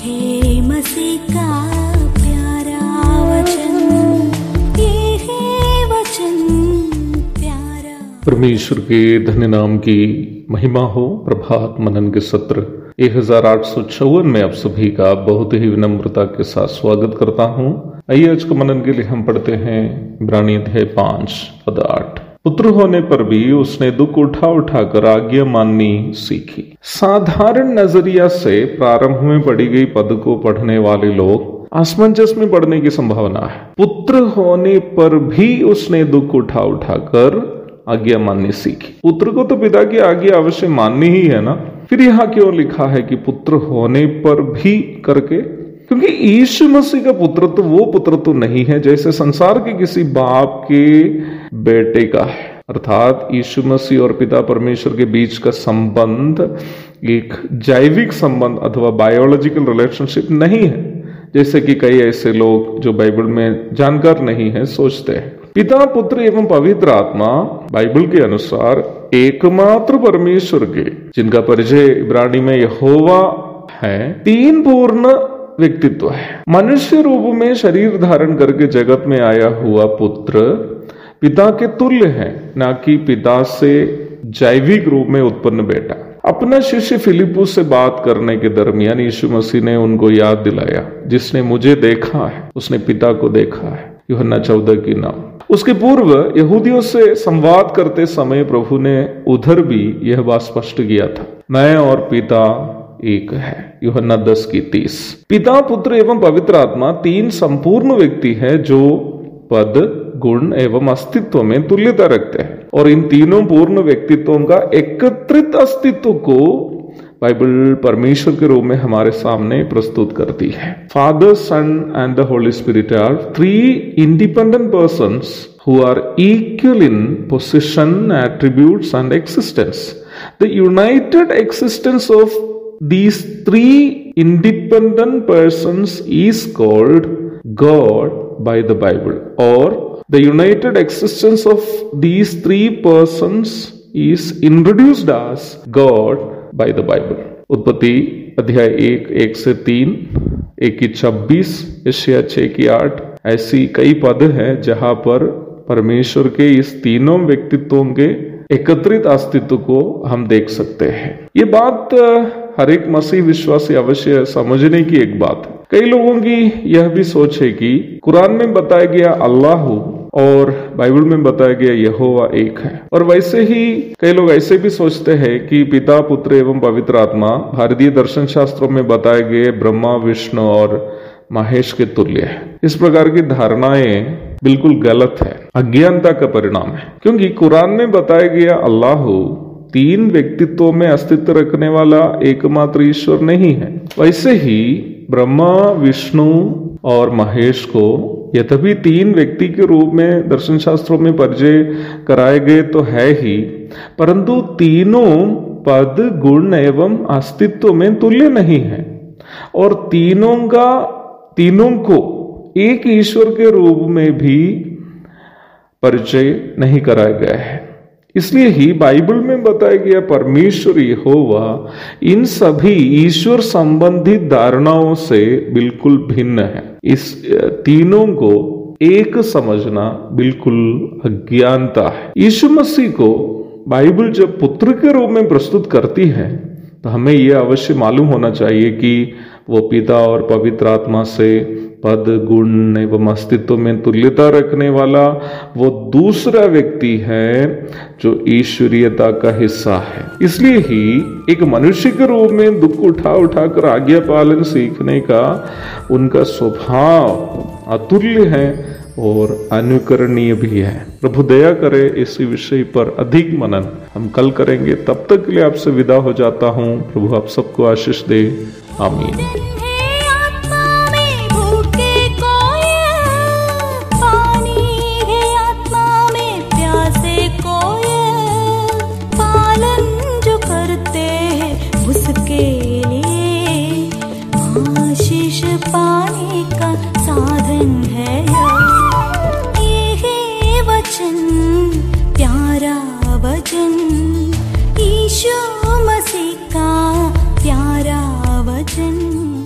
हे मसीह का प्यारा वचन, ये है वचन प्यारा। परमेश्वर के धन्य नाम की महिमा हो। प्रभात मनन के सत्र 1854 में आप सभी का बहुत ही विनम्रता के साथ स्वागत करता हूं। आइए आज के मनन के लिए हम पढ़ते हैं इब्रानी अध्याय 5 पद 8। पुत्र होने पर भी उसने दुख उठा उठाकर आज्ञा माननी सीखी। साधारण नजरिया से प्रारंभ में पढ़ी गई पद को पढ़ने वाले लोग असमंजस में पढ़ने की संभावना है। पुत्र होने पर भी उसने दुख उठा उठाकर आज्ञा माननी सीखी। पुत्र को तो पिता की आज्ञा अवश्य माननी ही है ना, फिर यहाँ क्यों लिखा है कि पुत्र होने पर भी करके? क्योंकि यीशु मसीह का पुत्र तो वो पुत्र तो नहीं है जैसे संसार के किसी बाप के बेटे का है। अर्थात यीशु मसीह और पिता परमेश्वर के बीच का संबंध एक जैविक संबंध अथवा बायोलॉजिकल रिलेशनशिप नहीं है, जैसे कि कई ऐसे लोग जो बाइबल में जानकार नहीं है सोचते हैं। पिता, पुत्र एवं पवित्र आत्मा बाइबल के अनुसार एकमात्र परमेश्वर के, जिनका परिचय इब्रानी में यहोवा है, तीन पूर्ण व्यक्तित्व है। मनुष्य रूप में शरीर धारण करके जगत में आया हुआ पुत्र पिता के तुल्य है, ना कि पिता से जैविक रूप में उत्पन्न बेटा। अपना शिष्य फिलिपुस से बात करने के दरमियान यीशु मसीह ने उनको याद दिलाया, जिसने मुझे देखा है उसने पिता को देखा है। यूहन्ना 14 की 9। उसके पूर्व यहूदियों से संवाद करते समय प्रभु ने उधर भी यह बात स्पष्ट किया था, मैं और पिता एक है। यूहन्ना 10 की 30। पिता, पुत्र एवं पवित्र आत्मा तीन संपूर्ण व्यक्ति है जो पद, गुण एवं अस्तित्व में तुल्यता रखते हैं, और इन तीनों पूर्ण व्यक्तित्वों का एकत्रित अस्तित्व को बाइबल परमेश्वर के रूप में हमारे सामने प्रस्तुत करती है। Father, Son and the Holy Spirit are three independent persons who are equal in position, attributes and existence. The united existence of these three independent persons is called God by the Bible, or the united existence of these three persons is introduced as God by the Bible. उत्पत्ति अध्याय 1 से 3, 1 की 26, यशायाह 6 की 8। ऐसी कई पद हैं जहां पर परमेश्वर के इस तीनों व्यक्तित्वों के एकत्रित अस्तित्व को हम देख सकते हैं। ये बात हर एक मसीह विश्वासी अवश्य समझने की एक बात है। कई लोगों की यह भी सोच है कि कुरान में बताया गया अल्लाह और बाइबल में बताया गया यहोवा एक है, और वैसे ही कई लोग ऐसे भी सोचते हैं कि पिता, पुत्र एवं पवित्र आत्मा भारतीय दर्शन शास्त्रों में बताए गए ब्रह्मा, विष्णु और महेश के तुल्य है। इस प्रकार की धारणाएं बिल्कुल गलत है, अज्ञानता का परिणाम है, क्योंकि कुरान में बताया गया अल्लाह तीन व्यक्तित्वों में अस्तित्व रखने वाला एकमात्र ईश्वर नहीं है। वैसे ही ब्रह्मा, विष्णु और महेश को यद्यपि तीन व्यक्ति के रूप में दर्शन शास्त्रों में परिचय कराए गए तो है ही, परंतु तीनों पद, गुण एवं अस्तित्व में तुल्य नहीं है, और तीनों को एक ईश्वर के रूप में भी परिचय नहीं कराया गया है। इसलिए ही बाइबल में बताया गया परमेश्वर यहोवा इन सभी ईश्वर संबंधित धारणाओं से बिल्कुल भिन्न है। इस तीनों को एक समझना बिल्कुल अज्ञानता है। यीशु मसीह को बाइबल जब पुत्र के रूप में प्रस्तुत करती है तो हमें यह अवश्य मालूम होना चाहिए कि वो पिता और पवित्र आत्मा से पद, गुण एवं अस्तित्व में तुल्यता रखने वाला वो दूसरा व्यक्ति है जो ईश्वरीयता का हिस्सा है। इसलिए ही एक मनुष्य के रूप में दुख उठा उठाकर आज्ञा पालन सीखने का उनका स्वभाव अतुल्य है और अनुकरणीय भी है। प्रभु दया करे, इसी विषय पर अधिक मनन हम कल करेंगे। तब तक के लिए आपसे विदा हो जाता हूँ। प्रभु आप सबको आशीष दे। आमीन। आशीष पाने का साधन है ये वचन, प्यारा वचन, यीशु मसीह का प्यारा वचन।